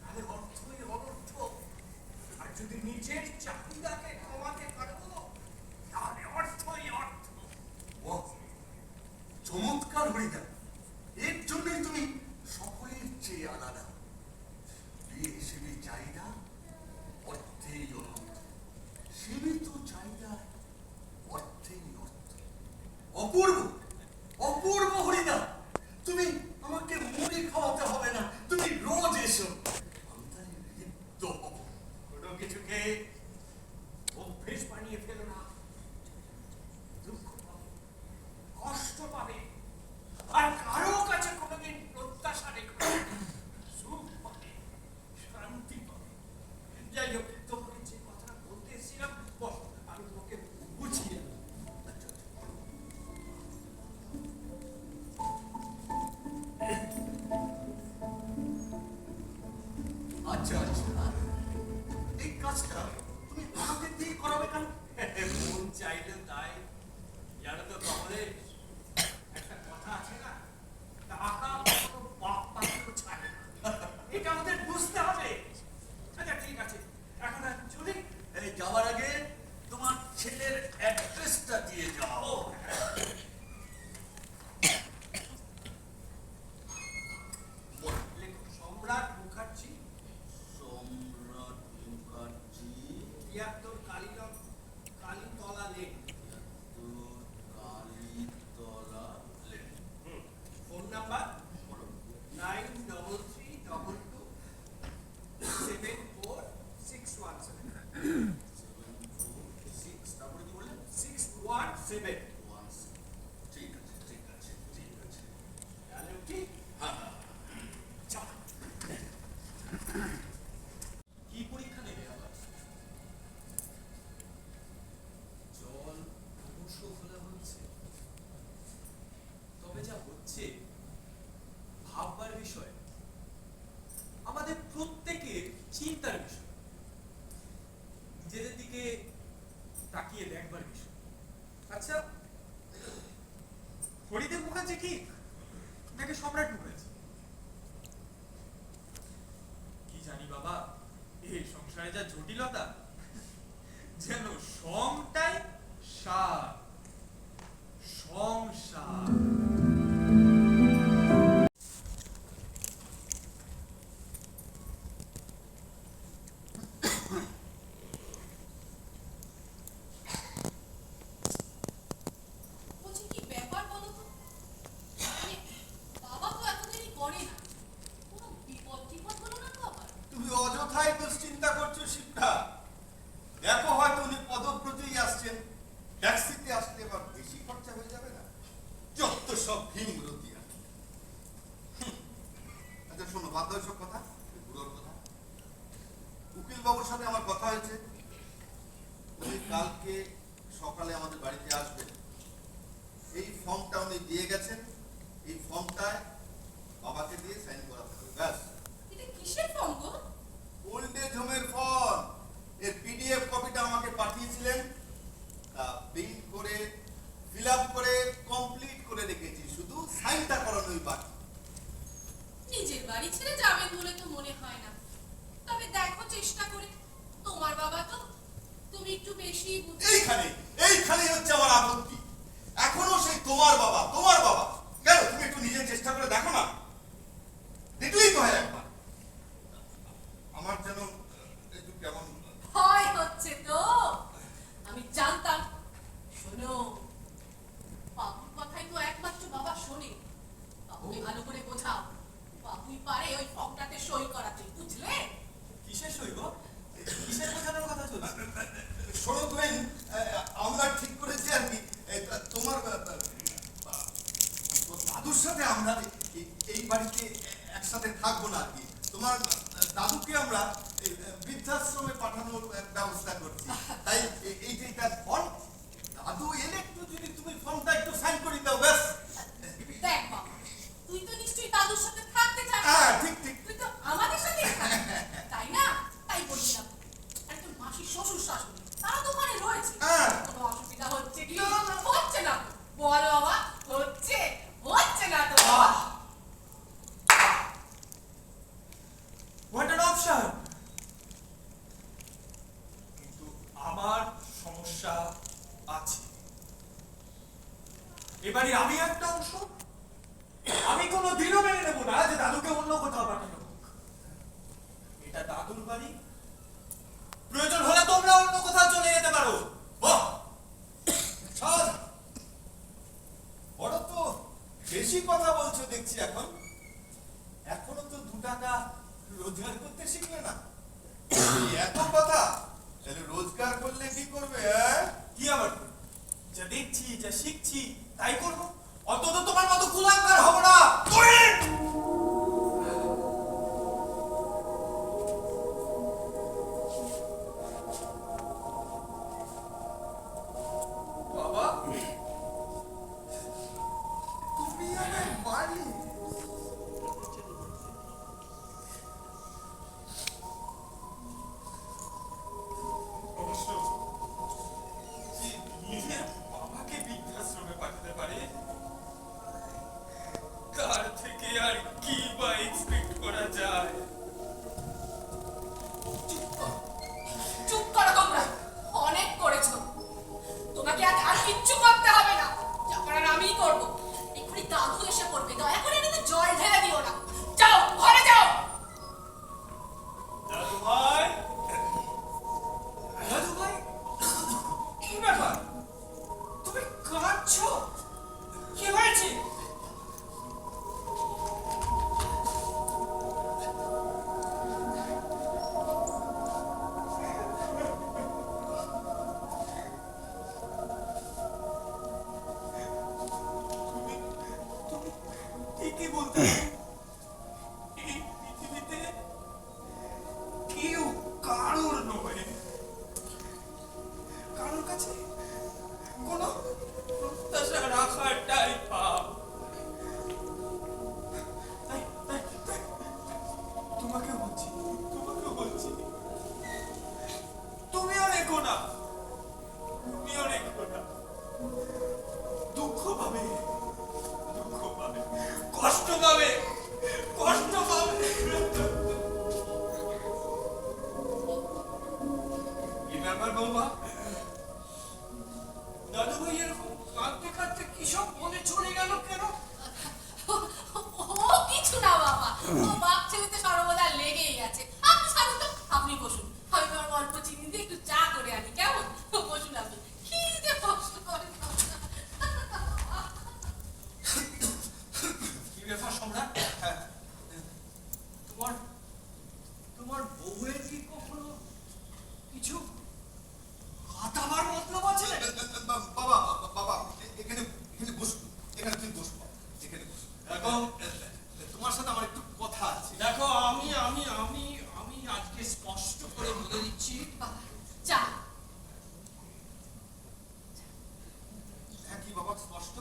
তাহলে অর্থই অনর্থ। আর যদি নিজের চাহিদাকে কমাতে পারো, তাহলে অর্থই অর্থ। বাহ, চমৎকার হরিদা, এর জন্যই তুমি সকলের চেয়ে আলাদা। হিসেবে চাহিদা অর্থেই অনর্থ, সীমিত চাহিদা অর্থেই অর্থ। অপূর্ব, অপূর্ব হরিদা, তুমি আমাকে মুড়ি খাওয়াতে হবে না, তুমি রোজ এসো, আমি তাহলে লিপ্ত হব। কোনো কিছুকে অভ্যেস বানিয়ে ফেলো না। দুঃখ পাবে, কষ্ট পাবে, আর কারো কাছে কোনোদিন প্রত্যাশা রেখো না। সুখ পাবে, শান্তি পাবে। যাই হোক, তোমাকে যে কথাটা বলতে এসেছিলাম, বস, আমি তোমাকে বুঝিয়ে দেব। আচ্ছা আচ্ছা, এই কাজটা তুমি আমাকে দিয়ে করাবে কেন? মন চাইলে তাই। জানো তো কমলেশ, একটা কথা আছে না, টাকা কখনো বাপ মাকেও ছাড়ে না। এটা আমাদের বুঝতে হবে। আচ্ছা ঠিক আছে, এখন আমি চলি। এই যাওয়ার আগে তোমার ছেলের অ্যাড্রেসটা দিয়ে যাও। ও, লেখো সম্রাট মুখার্জি, সম্রাট Mukherjee, ৭৩ Kalitala lane. Kalitala lane. Phone number বলো। 9332744617 746, তারপরে কি বললেন? 617। 1, ঠিক আছে ঠিক আছে ঠিক আছে। তাহলে কি হ্যাঁ হ্যাঁ। চল। কি পরীক্ষা নেবে আবার? জল ক্রমশ ঘোলা হচ্ছে, তবে যা হচ্ছে ভাববার বিষয়, আমাদের প্রত্যেকের চিন্তার বিষয়, নিজেদের দিকে তাকিয়ে দেখবার বিষয়। আচ্ছা, হরিদেব মুখার্জি কি নাকি সম্রাট মুখার্জি? কি জানি বাবা, এই সংসারে যা জটিলতা, যেন সংটাই সার, সংসার। বলছি কি ব্যাপার বলো তো? মানে বাবা তো এত দেরি করে না, কোনো বিপদ টিপদ হলো না তো আবার? তুমি অযথাই দুশ্চিন্তা করছো শিবটা। দেখো হয়তো উনি পদব্রতেই আসছেন, ট্যাক্সিতে আসলে এবার বেশি খরচা হয়ে যাবে না? যত সব ভীমরতিয়া। আচ্ছা শোনো, বাদ দাও সব কথা, বুড়োর কথা। উকিল বাবুর সাথে আমার কথা হয়েছে, উনি কালকে সকালে আমাদের বাড়িতে আসবেন। এই ফর্মটা উনি দিয়ে গেছেন, এই ফর্মটায় বাবাকে দিয়ে সাইন করাতে হবে, ব্যাস। এটা কিসের ফর্ম গো? ওল্ড এজ হোমের ফর্ম। এর পিডিএফ কপিটা আমাকে পাঠিয়েছিলেন, তা প্রিন্ট করে ফিল আপ করে কমপ্লিট করে রেখেছি, শুধু সাইনটা করানোই বাকি। নিজের বাড়ি ছেড়ে যাবেন বলে তো মনে হয় না, তবে দেখো চেষ্টা করে। তোমার বাবা তো, তুমি একটু বেশি বুঝো। এইখানেই হচ্ছে আমার আপত্তি। এখনো সেই তোমার বাবা, তোমার বাবা। কেন তুমি একটু নিজের চেষ্টা করে দেখো না। পারে ওই ফর্মটাতে সই করাতে, বুঝলে? কিসের সই গো? কিসের বোঝানোর কথা চলছে? শোনো তুমি, আমরা ঠিক করেছি আর কি, তোমার তোর দাদুর সাথে আমরা এই বাড়িতে একসাথে থাকবো না আর কি। তোমার দাদুকে আমরা বৃদ্ধাশ্রমে পাঠানোর ব্যবস্থা করছি। তাই এই যে এটা ফর্ম, দাদু এলে একটু যদি তুমি ফর্মটা একটু সাইন করে দাও ব্যাস। দেখ বাবা, তুই তো নিশ্চয়ই দাদুর সাথে থাকতে চাস। হ্যাঁ, ঠিক ঠিক। তুই তো আমাদের সাথে তাই না? তাই বলছিলাম। আর তোর মাসির শ্বশুর শাশুড়ি তারা তো ওখানে রয়েছে। হ্যাঁ। কোনো অসুবিধা হচ্ছে কি? হচ্ছে না তো। বল বাবা, হচ্ছে না তো বাবা। What an option! কিন্তু আমার সমস্যা আছে। এবারে আমি একটা অংশ, আমি কোনোদিনও মেনে নেব না যে দাদুকে অন্য কোথাও পাঠানো হোক। এটা দাদুর বাড়ি, প্রয়োজন হলে তোমরা অন্য কোথাও চলে যেতে পারো। বাহ! ছাড়। বড় তো বেশি কথা বলছো দেখছি এখন। এখনো তো 2 টাকা রোজগার করতে শিখলে না। এই এত কথা, তাহলে রোজগার করলে কি করবে? কি আবার করবো? যা দেখছি, যা শিখছি তাই করবো। অন্তত তোমার মতো কুলাঙ্গার হব না। বাবা, তুমি আমার বাড়ি। অবশ্য যে নিজের বাবাকে বৃদ্ধাশ্রমে পাঠাতে পারে, তার থেকে আর কি বা এক্সপেক্ট করা যায়? চুপ করো তোমরা, অনেক করেছো। তোমাকে আর কিচ্ছু করতে হবে না, যা করার আমিই করবো। এক্ষুনি দাদু এসে পড়বে, দয়া করে এটাতে জল ঢেলে দিও না। যাও, ঘরে যাও। দাদু ভাই, দাদু ভাই, কি ব্যাপার? তুমি কাঁদছো? কি হয়েছে? ঠিকই বলতে, এই পৃথিবীতে কেউ কারোর নয়, কারোর কাছে কোনো প্রত্যাশা রাখাটাই পাপ। তাই তোমাকেও বলছি, তুমিও রেখো না, দুঃখ পাবে, কষ্ট পাবে। কি ব্যাপার বৌমা? দাদু ভাই এরকম কাঁদতে কি সব মনে চলে গেল কেন? ও কিছু না বাবা, ও বাপ ছেলেতে সর্বদা লেগেই আছে। আপনি ছাড়ুন তো, আপনি বসুন। আমি তোমার অল্প চিনি দিয়ে একটু চা করে আনি, কেমন? বসুন আপনি। কি যে কষ্ট করে। কি ব্যাপার সম্রাট? তোমার বউয়ের কি কখনো কিছু কাটাবার মতলব আছে? বাবা, বাবা, এখানে বসবো। এখানে তুমি বসবো। এখানে বসবো। দেখো, তোমার সাথে আমার একটু কথা আছে। দেখো, আমি আজকে স্পষ্ট করে বলে দিচ্ছি, বাবা, চা। হ্যাঁ, কি বাবা স্পষ্ট?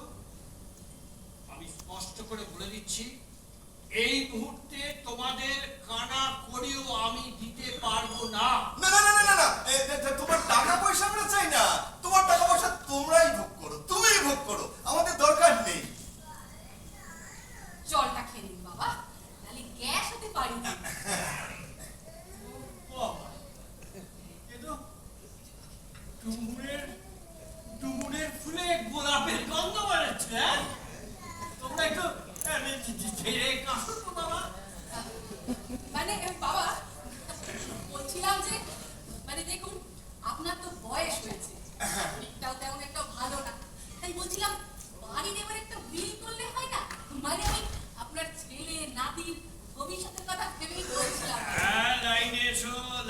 আমি স্পষ্ট করে বলে দিচ্ছি, এই মুহূর্তে তোমাদের কানা করেও আমি দিতে পারবো না। না না না না না না, তোমার টাকা পয়সা আমরা চাই না। তোমার টাকা পয়সা তোমরাই ভোগ করো, তুমিই ভোগ করো, আমাদের দরকার নেই। জলটা খেয়ে নিন বাবা, নাহলে গ্যাস হতে পারি না। বাবা, এ তো ডুমুরের ফুলে গোলাপের গন্ধ বেরোচ্ছে। হ্যাঁ, তোমরা একটু ছেড়ে কাশো তো বাবা। মানে বাবা, বলছিলাম যে, মানে দেখুন, আপনার তো বয়স হয়েছে, শরীরটাও তেমন একটা ভালো না। তাই বলছিলাম, বাড়ি দেবার একটা বিল করলে হয় না? মানে আমি আপনার ছেলে নাতির ভবিষ্যৎ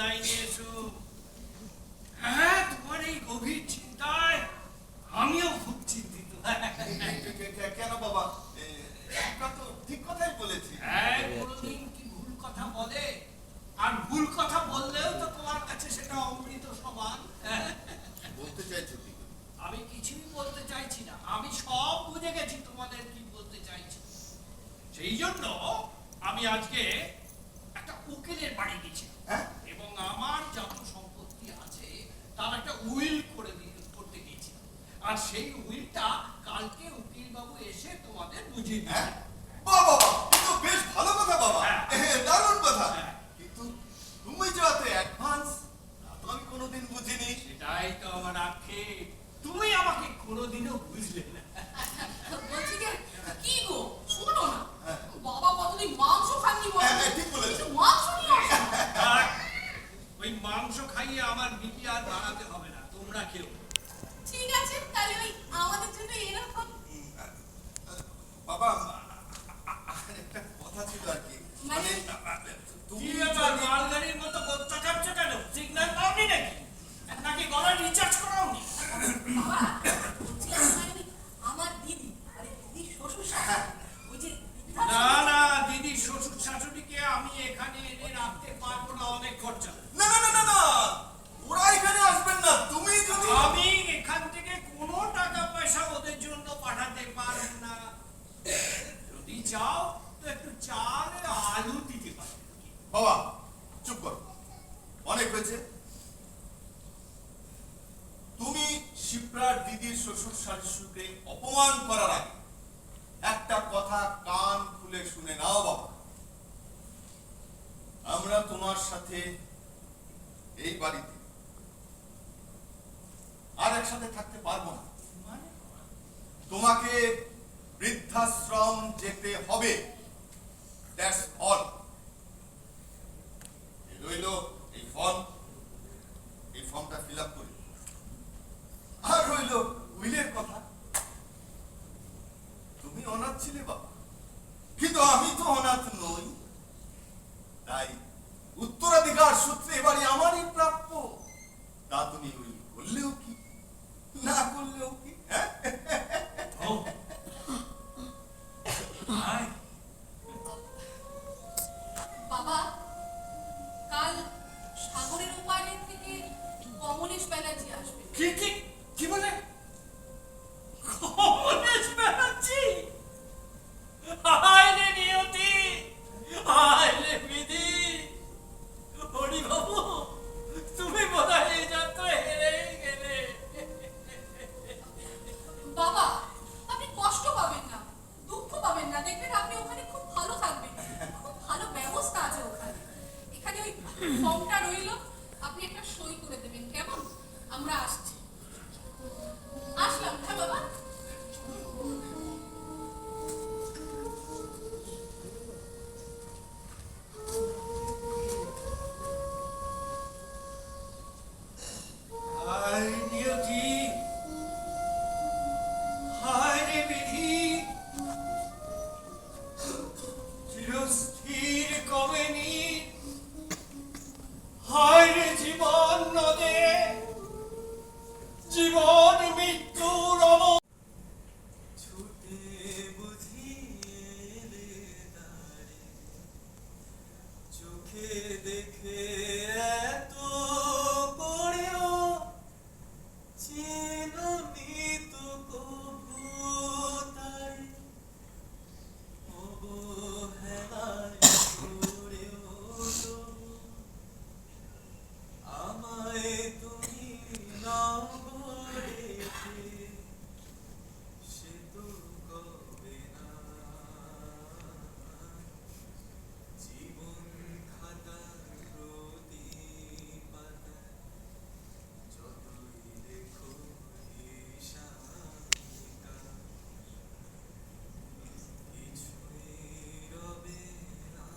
লাইনে এসো। হ্যাঁ, তোমার এই গভীর চিন্তায় আমিও খুব চিন্তিত। কেন বাবা? একটা তো ঠিক কথাই বলেছি। হ্যাঁ, কোনোদিন কি ভুল কথা বলে? আর ভুল কথা বললেও তো তোমার কাছে সেটা অমৃত সমান। বলতে চাইছো কি? আমি কিছুই বলতে চাইছি না, আমি সব বুঝে গেছি তোমাদের কি বলতে চাইছি। সেই জন্য আমি আজকে একটা উকিলের বাড়ি গেছিলাম হ্যাঁ? এবং আমার যত সম্পত্তি আছে তার একটা উইল করতে গিয়েছিলাম। আর সেই উইলটা কালকে উকিল বাবু এসে তোমাদের বুঝিয়ে দিবে। হ্যাঁ? বাবা, কিন্তু বেশ ভালো কথা বাবা। হ্যাঁ। দারুণ কথা। হ্যাঁ। কিন্তু তুমি যে এত অ্যাডভান্স, তা তো আমি কোনোদিন বুঝিনি। সেটাই তো আমার আক্ষেপ, তুমি আমাকে কোনোদিনও বুঝলে না। বলছি যে কি গো শোনো না, বাবা কতদিন মাংস খাননি বলো? হ্যাঁ, ঠিক বলেছো। একটু মাংস নিয়ে আসো। আর ওই মাংস খাইয়ে আমার বিপি আর বাড়াতে হবে না, তোমরা কেউ। ঠিক আছে, তাহলে ওই আমাদের জন্য এরকম বাবা, একটা কথা ছিল আর কি। মানে? তুমি কি ব্যাপার, মালগাড়ির মতো গোত্তা কাটছো কেন? সিগন্যাল পাওনি নাকি? নাকি গলায় রিচার্জ করাওনি? বাবা বলছিলাম মানে ওই আমার দিদি, আরে দিদি শ্বশুর শাশুড়ি, ওই যে না না, দিদি শ্বশুর শাশুড়িকে আমি এখানে এনে রাখতে পারবো না, অনেক খরচা। না না না না না, ওরা এখানে আসবেন না। তুমি যদি আমি এখান থেকে কোনো টাকা পয়সা ওদের জন্য পাঠাতে পারবো না। যদি চাও তো একটু চাল আর আলু দিতে পারো। বাবা চুপ করো, অনেক হয়েছে। তুমি শিপ্রার দিদির শ্বশুর শাশুড়িকে অপমান করার আগে একটা কথা কান খুলে শুনে নাও বাবা। আমরা তোমার সাথে এই বাড়িতে আর একসাথে থাকতে পারবো না। তোমাকে বৃদ্ধাশ্রম যেতে হবে, দ্যাটস অল। রইল এই ফর্ম, এই ফর্মটা ফিল আপ করি। আর রইল উইলের কথা। তুমি অনাথ ছিলে বাবা, কিন্তু আমি তো অনাথ নই। তাই উত্তরাধিকার সূত্রে এবারে আমারই প্রাপ্য। তা তুমি উইল করলেও কি, না করলেও কি? হ্যাঁ? ও, আয়। বাবা কাল সাগরের ওপারে থেকে কমলেশ ব্যানার্জি আসবে। কি কি কি বলে? কমলেশ ব্যানার্জি? হায় রে নিয়তি, হায় রে বিধি। হরি বাবু, তুমি বোধহয় এই যাত্রা হেরেই গেলে। বাবা আপনি কষ্ট পাবেন না, দুঃখ পাবেন না, দেখবেন আপনি ওখানে খুব ভালো থাকবেন, খুব ভালো ব্যবস্থা আছে ওখানে। এখানে ওই ফর্মটা রইল, আপনি একটা সই করে দেবেন, কেমন? আমরা আসছি, আসলাম। হ্যাঁ বাবা। হায় নিয়তি, হায় রে বিধি, চিরস্থির কমেনি, হায় রে জীবন নদে, জীবন মৃত্যুর ছুটে বুঝি এলে দ্বারে, চোখে দেখে এত পড়েও চিনি তো কভু তাই, অবহেলায় করেও তবু আমায় তুমি নাও রেখে, সে তো কবে না। জীবন খাতার প্রতি পাতায় যতই লেখো হিসাবিকা, কিছুই রবে না।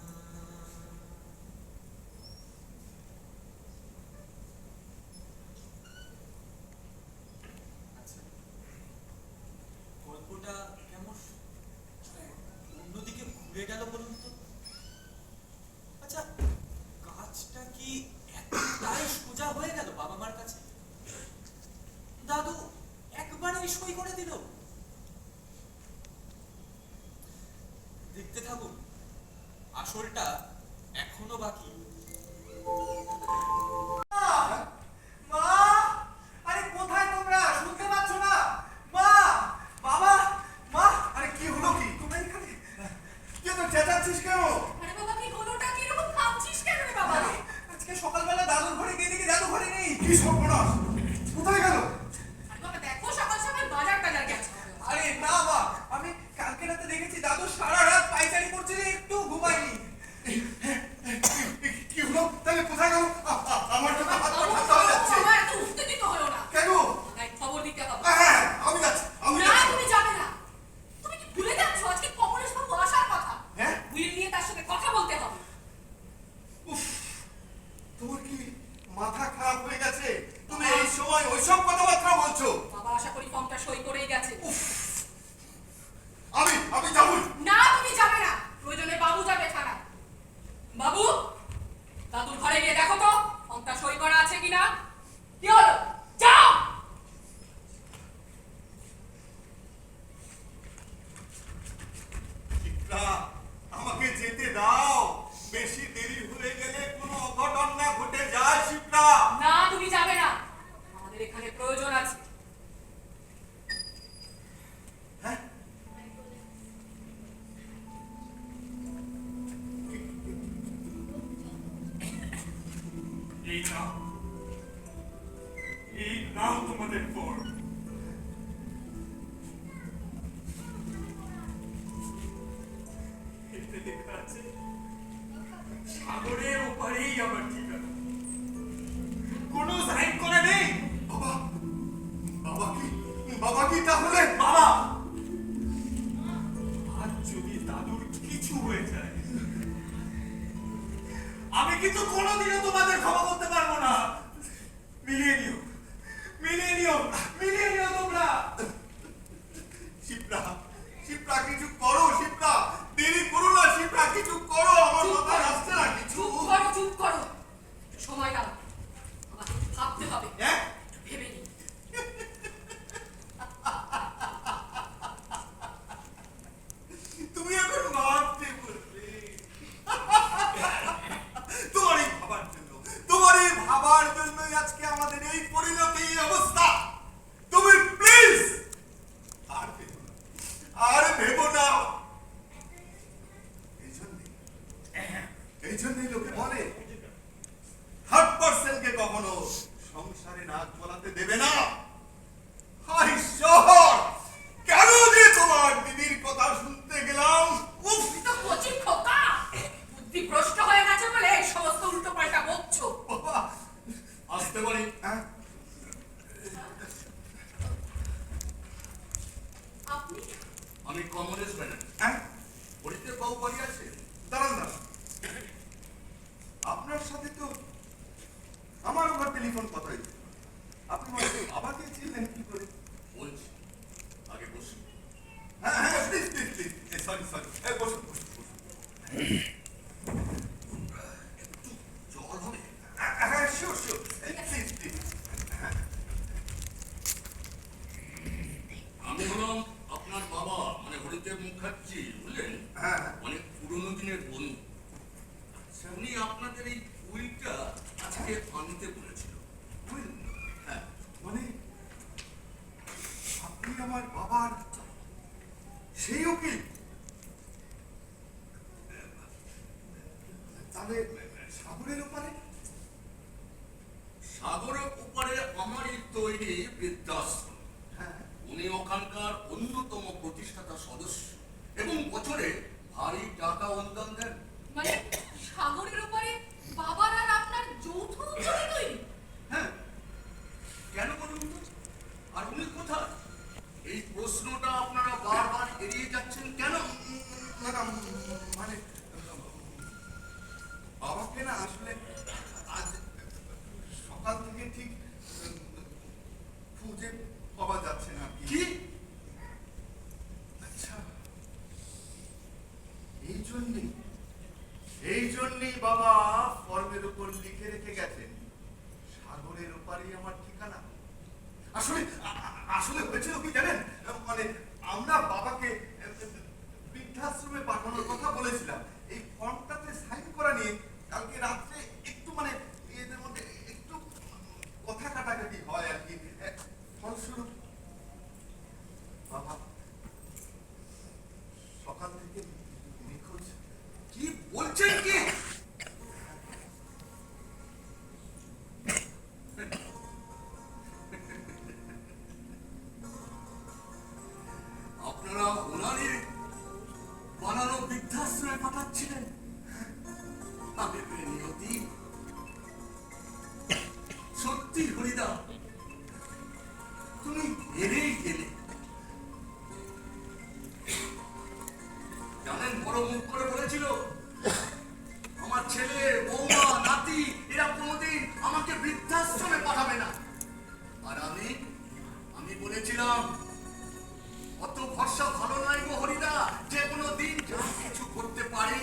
আচ্ছা, গল্পটা কেমন অন্যদিকে ঘুরে গেল বলুন তো? আচ্ছা, কাজটা কি এত এখনো বাকি। মা, আরে কোথায় তোমরা? শুনতে পাচ্ছ না? মা, বাবা, মা, আরে কি হলো কি? তোমরা এখানে? তুই তো চেঁচাচ্ছিস কেন? আরে বাবা কি হলোটা কি এরকম কাঁদছিস কেন রে বাবা? আরে, আজকে সকালবেলা দাদুর ঘরে গিয়ে দেখি দাদু ঘরে নেই। কি সর্বনাশ? কোথায় গেল? আরে বাবা দেখো সকাল সকাল বাজার টাজার গেছে। আরে না মা, আমি কালকে রাতে দেখেছি দাদু সারা রাত পায়চারি করছিল, একটু ঘুমায়নি। কি হলো? তাহলে কোথায় গেল? আমার তো হাত পা ঠান্ডা হয়ে যাচ্ছে। বাবা এত উত্তেজিত হলো না। কেন? তাই খবর দিতে হবে। হ্যাঁ, আমি যাচ্ছি, আমি না যাচ্ছি। তুমি যাবে না। তুমি কি ভুলে যাচ্ছ আজকে কমলেশ বাবু আসার কথা? হ্যাঁ? উইল নিয়ে তার সাথে কথা বলতে হবে। উফ, তোমার কি মাথা খারাপ হয়ে গেছে? তুমি এই সময় ওইসব কথাবার্তা বলছো? বাবা আশা করি ফর্মটা সই করেই গেছে। আমি যাবই। না তুমি যাবে না, প্রয়োজনে বাবু যাবে ছাড়া। বাবু দাদুর ঘরে গিয়ে দেখো তো ফর্মটা সই করা আছে কিনা। কি হলো, যাও। চিত্রা, আমাকে যেতে দাও। বেশি দেরি হয়ে গেলে কোনো অঘটন না ঘটে যায়। চিত্রা, না তুমি যাবে না, আমাদের এখানে প্রয়োজন আছে। হ্যাঁ? এই নাও তোমাদের ফর্ম। এতে লেখা আছে সাগরের ওপারেই আমার ঠিকানা। কোনো সাইন করে নেই। বাবা, বাবা কি তাহলে? বাবা, আর যদি দাদুর কিছু হয়ে যায়, আমি কিন্তু কোনোদিনও তোমাদের ক্ষমা করতে পারবো না। মিলিয়ে নিও, মিলিয়ে নিও, মিলিয়ে নিও তোমরা। শিপ্রা, শিপ্রা কিছু করো। শিপ্রা, দেরি করো না। শিপ্রা কিছু করো। আমার চুপ মাথায় করো, আসছে না কিছু। চুপ করো, চুপ করো। সময় দাও, আমাকে ভাবতে হবে। হ্যাঁ? ভেবে নি। তুমি এখন ভাবতে বলবে। তোমারই ভাবার জন্য, তোমারই ভাবার জন্যই আজকে আমাদের এই পরিণতি, এই অবস্থা। তুমি প্লিজ আর ভেবো না, আর ভেবো না। এই জন্যই লোকে বলে থার্ড পার্সনকে কখনো সংসারে নাক গলাতে দেবে না। হায় ঈশ্বর, কেন যে তোমার দিদির কথা শুনতে গেলাম। উফ, তুমি তো কচি খোকা, বুদ্ধি ভ্রষ্ট হয়ে গেছে বলে এই সমস্ত উল্টো পাল্টা বকছো। বাবা, আসতে পারি? হ্যাঁ? আপনি আমি কমলেশ ব্যানার্জি। হ্যাঁ? হরিদেব বাবু বাড়ি আছে? দাঁড়ান দাঁড়ান, আপনার সাথে তো আমার ওভার টেলিফোন কথা হয়েছে। আপনি বাবাকে চিনলেন কি করে? বলছি, আগে বসুন। হ্যাঁ হ্যাঁ, please please please, sorry sorry, বসুন বসুন বসুন। একটু জল হবে? হ্যাঁ শিওর শিওর, প্লিজ প্লিজ। আমি হলাম আপনার বাবা, মানে হরিদেব মুখার্জি, বুঝলেন? হ্যাঁ। অনেক পুরনো দিনের বন্ধু। উনি আপনাদের এই উইলটা আজকে আনতে বলেছিল। উইল? হ্যাঁ, মানে আপনি আমার বাবার সেই উকিল? তাহলে সাগরের ওপারে? সাগরের ওপারে আমারই তৈরি বৃদ্ধাশ্রম। হ্যাঁ। উনি ওখানকার অন্যতম প্রতিষ্ঠাতা সদস্য এবং বছরে ভারী টাকা অনুদান দেন। মানে সাগরের উপরে বাবার আর আপনার যৌথ উদ্যোগে তৈরি? হ্যাঁ, কেন বলুন তো? আর উনি কোথায়? এই প্রশ্নটা আপনারা বারবার এড়িয়ে যাচ্ছেন কেন? না না, মানে বাবাকে না আসলে আজ সকাল থেকে ঠিক খুঁজে পাওয়া যাচ্ছে না। কি? আচ্ছা, এই জন্যই বাবা ফর্মের উপর লিখে রেখে গেছেন সাগরের ওপারেই আমার ঠিকানা। আসলে আসলে হয়েছিল কি জানেন, মানে আমরা বাবাকে বৃদ্ধাশ্রমে পাঠানোর কথা বলেছিলাম। এই ফর্মটাতে সাইন করা নিয়ে সত্যি হরিদা, তুমি হেরেই গেলে। জানেন, বড় মুখ করে বলেছিল আমার ছেলে, বৌমা, নাতি এরা কোনোদিন আমাকে বৃদ্ধাশ্রমে পাঠাবে না। আর আমি বলেছিলাম অত ভরসা ভালো নয় গো হরিদা, যে কোনো দিন যা কিছু করতে পারে।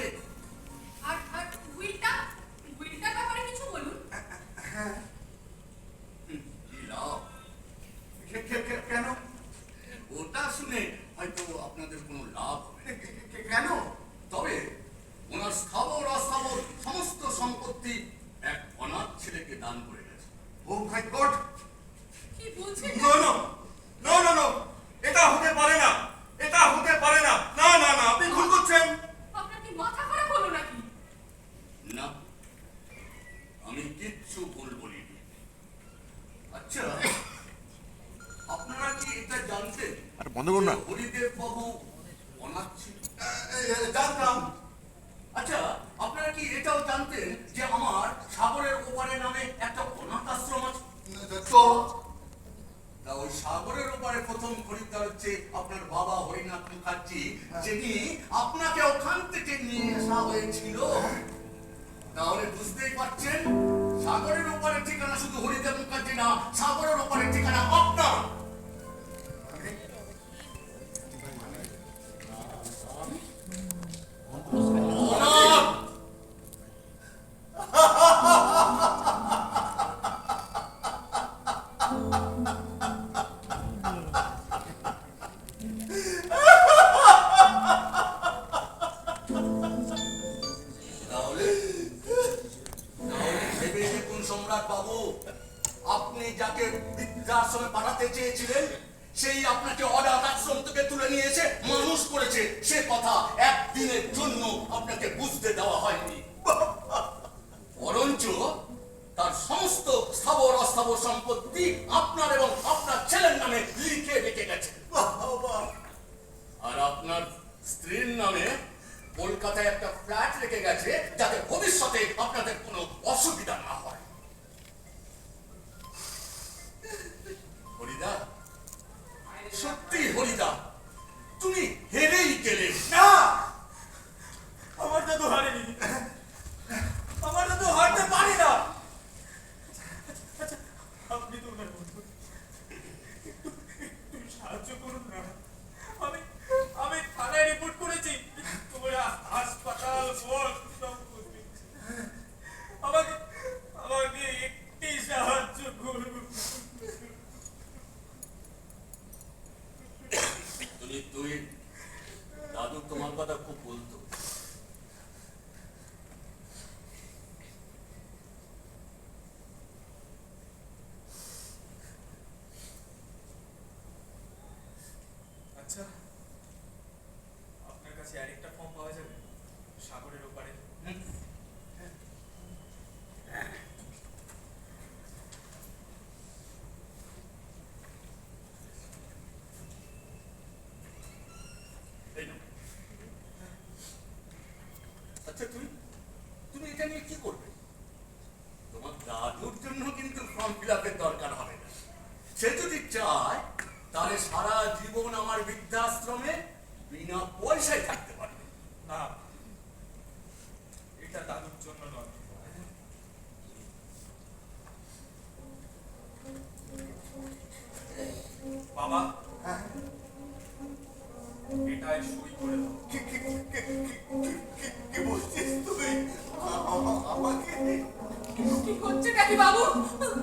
আর উইলটা ব্যাপারে কিছু বলুন। কি লাভ? কেন? ওটা শুনে হয়তো আপনাদের কোনো লাভ হবে না। কেন? তবে ওনার স্থাবর অস্থাবর সমস্ত সম্পত্তি এক অনাথ ছেলেকে দান করে গেছে। Oh my god! কি বলছেন? No no no no no, এটা হতে পারে না, এটা হতে পারে না। না না না, আপনি ভুল করছেন। আপনার কি মাথা খারাপ হলো নাকি? না, আমি কিচ্ছু ভুল বলিনি। আচ্ছা, আপনারা কি এটা জানতেন বন্ধ করুন না। হরিদেব বাবু অনাথ ছিল? জানতাম। আচ্ছা, আপনারা কি এটাও জানতেন যে আমার সাগরের ওপারে নামে একটা অনাথ আশ্রম আছে? তো তা ওই সাগরের ওপারে প্রথম খরিদ্দার হচ্ছে আপনার বাবা হরিনাথ মুখার্জি, যিনি আপনাকে ওখান থেকে নিয়ে আসা হয়েছিল। তাহলে বুঝতেই পারছেন, সাগরের ওপারের ঠিকানা শুধু হরিদেব মুখার্জি না, সাগরের ওপারের ঠিকানা আপনার। তাহলে ভেবে দেখুন সম্রাট বাবু, আপনি যাকে বৃদ্ধাশ্রমে পাঠাতে চেয়েছিলেন সেই আপনাকে অনাথ আশ্রম থেকে তুলে নিয়ে এসে মানুষ করেছে, সে কথা একদিনের জন্য আপনাকে বুঝতে দেওয়া হয়নি। বরঞ্চ তার সমস্ত স্থাবর অস্থাবর সম্পত্তি আপনার এবং আপনার ছেলের নামে লিখে রেখে গেছে। আর আপনার স্ত্রীর নামে কলকাতায় একটা ফ্ল্যাট রেখে গেছে, যাতে ভবিষ্যতে আপনাদের কোনো অসুবিধা না হয়। হরিদা, সত্যি হরিদা, তুমি হেরেই গেলে। না, আমার দাদু হারেনি, আমার দাদু হারতে পারে না। আচ্ছা, আপনি তো ওনার বন্ধু, একটু সাহায্য করুন না। আমি থানায় রিপোর্ট করেছি, তোমরা হাসপাতাল বল সব করবে। আমাকে একটি সাহায্য করুন। তুই দাদু তোমার কথা খুব বলতো। আচ্ছা, আপনার কাছে আরেকটা ফর্ম পাওয়া যাবে সাগরের ওপারে? এই নাও। আচ্ছা, তুমি এটা নিয়ে কি করবে? তোমার দাদুর জন্য কিন্তু ফর্ম ফিল আপের দরকার হবে না। সে যদি চায় তাহলে সারা জীবন আমার বৃদ্ধাশ্রমে বিনা পয়সায় থাকতে পারবে। না, এটা দাদুর জন্য নয়। বাবা, এটাই সই করে দাও। কি বলছিস তুই? আমাকে কি হচ্ছে নাকি বাবু?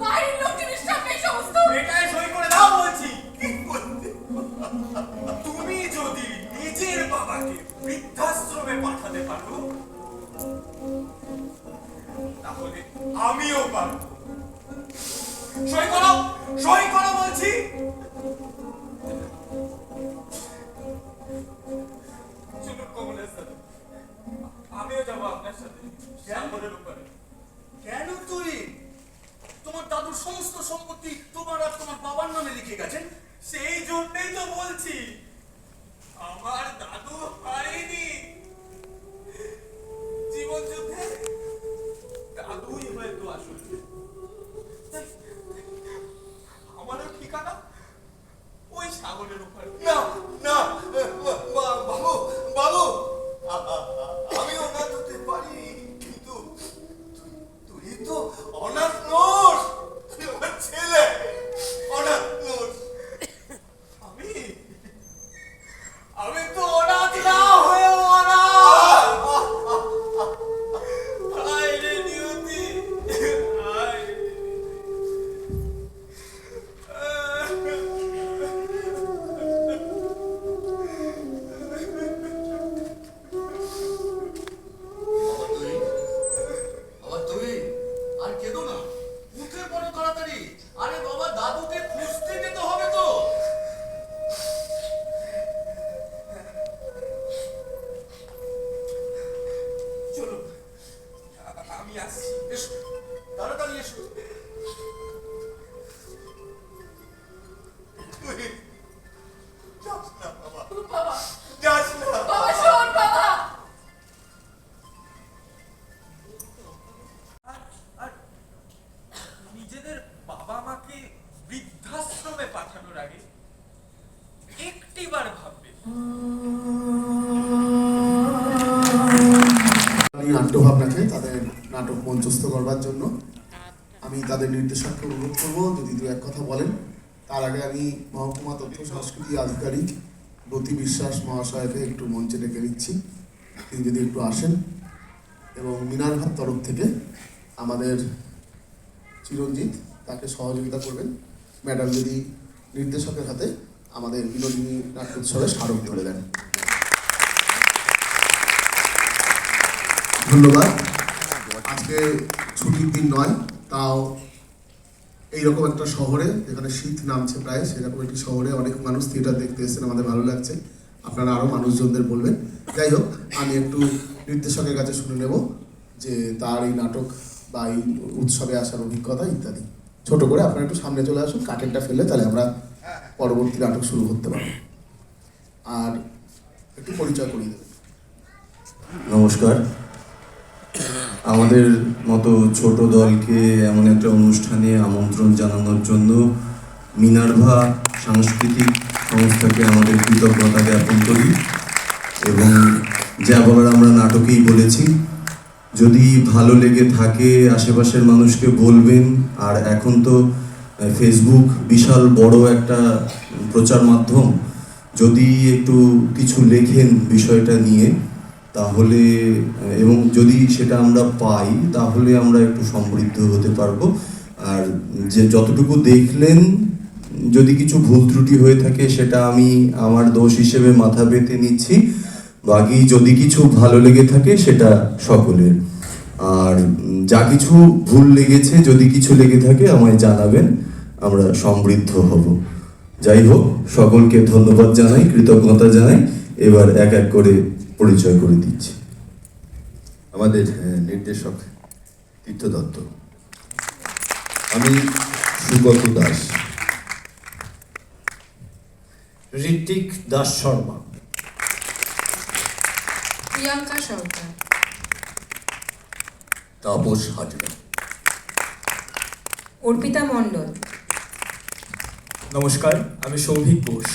বাইরের লোক জিনিসটা নেই সমস্ত। এটাই সই করে দাও বলছি। কি করতে? তুমি যদি নিজের বাবাকে বৃদ্ধাশ্রমে পাঠাতে পারো, তাহলে আমিও পারব। সই করো বলছি। চলুন কমলের সাথে, আমিও যাবো আপনার সাথে সাগরের উপরে। কেন তুই? তোমার দাদুর সমস্ত সম্পত্তি তোমার আর তোমার বাবার নামে লিখে গেছেন। সেই জন্যই তো বলছি, আমার দাদু হারেনি। জীবন যুদ্ধে দাদুই হয়তো আসলে। ঠিকানা ওই সাগরের ওপারে। না না বাবু বাবু আমি অনাথ হতে পারি, কিন্তু তুই তো অনাথ নোস, তুই আমার ছেলে, অনাথ নোস। আমি তো অনাথ না হয়ে অনাথ। হায় রে নিয়তি, হায় রে। বাবা তুই আর কেঁদো না, উঠে পড়ো তাড়াতাড়ি। আরে বাবা, দাদুকে খুঁজতে যেতে হবে তো। চলো আমি আসছি। এসো, তাড়াতাড়ি এসো। তুই যাস না বাবা, বাবা যাস না। বাবা শোন বাবা। আর নিজেদের বাবা মাকে বৃদ্ধাশ্রমে পাঠানোর আগে একটিবার ভাববে নাট্যভাবনাকে তাদের নাটক মঞ্চস্থ করবার জন্য আমি তাদের নির্দেশককে অনুরোধ করবো যদি দু এক কথা বলেন। তার আগে আমি মহকুমা তথ্য সংস্কৃতি আধিকারিক জ্যোতি বিশ্বাস মহাশয়কে একটু মঞ্চে ডেকে নিচ্ছি, তিনি যদি একটু আসেন। এবং মিনারভার তরফ থেকে আমাদের চিরঞ্জিত তাকে সহযোগিতা করবেন। ম্যাডাম যদি নির্দেশকের হাতে আমাদের বিনোদিনী নাট্যোৎসবে স্মারক ধরে দেন। ধন্যবাদ। আজকে ছুটির দিন নয়, তাও এইরকম একটা শহরে যেখানে শীত নামছে প্রায়, সেরকম একটি শহরে অনেক মানুষ থিয়েটার দেখতে এসেছেন, আমাদের ভালো লাগছে। আপনারা আরও মানুষজনদের বলবেন। যাই হোক, আমি একটু নির্দেশকের কাছে শুনে নেব যে তার এই নাটক বা এই উৎসবে আসার অভিজ্ঞতা ইত্যাদি। ছোট করে আপনারা একটু সামনে চলে আসুন, কার্টেনটা ফেলে, তাহলে আমরা পরবর্তী নাটক শুরু করতে পারব। আর একটু পরিচয় করিয়ে দেবেন। নমস্কার। আমাদের মতো ছোট দলকে এমন একটা অনুষ্ঠানে আমন্ত্রণ জানানোর জন্য মিনার্ভা সাংস্কৃতিক সংস্থাকে আমাদের কৃতজ্ঞতা জ্ঞাপন করি। এবং যা বলার আমরা নাটকেই বলেছি। যদি ভালো লেগে থাকে আশেপাশের মানুষকে বলবেন। আর এখন তো ফেসবুক বিশাল বড় একটা প্রচার মাধ্যম, যদি একটু কিছু লেখেন বিষয়টা নিয়ে তাহলে, এবং যদি সেটা আমরা পাই তাহলে আমরা একটু সমৃদ্ধ হতে পারবো। আর যে যতটুকু দেখলেন, যদি কিছু ভুল ত্রুটি হয়ে থাকে সেটা আমি আমার দোষ হিসেবে মাথা পেতে নিচ্ছি। বাকি যদি কিছু ভালো লেগে থাকে সেটা সকলের। আর যা কিছু ভুল লেগেছে, যদি কিছু লেগে থাকে আমায় জানাবেন, আমরা সমৃদ্ধ হব। যাই হোক, সকলকে ধন্যবাদ জানাই, কৃতজ্ঞতা জানাই। এবার এক এক করে পরিচয় করে দিচ্ছি। আমাদের নির্দেশক তীর্থ দত্ত, আমি সুগত দাস, ঋত্বিক দাস শর্মা, প্রিয়াঙ্কা সরকার, তাপস হাজরা, অর্পিতা মণ্ডল। নমস্কার, আমি সৌভিক বোস।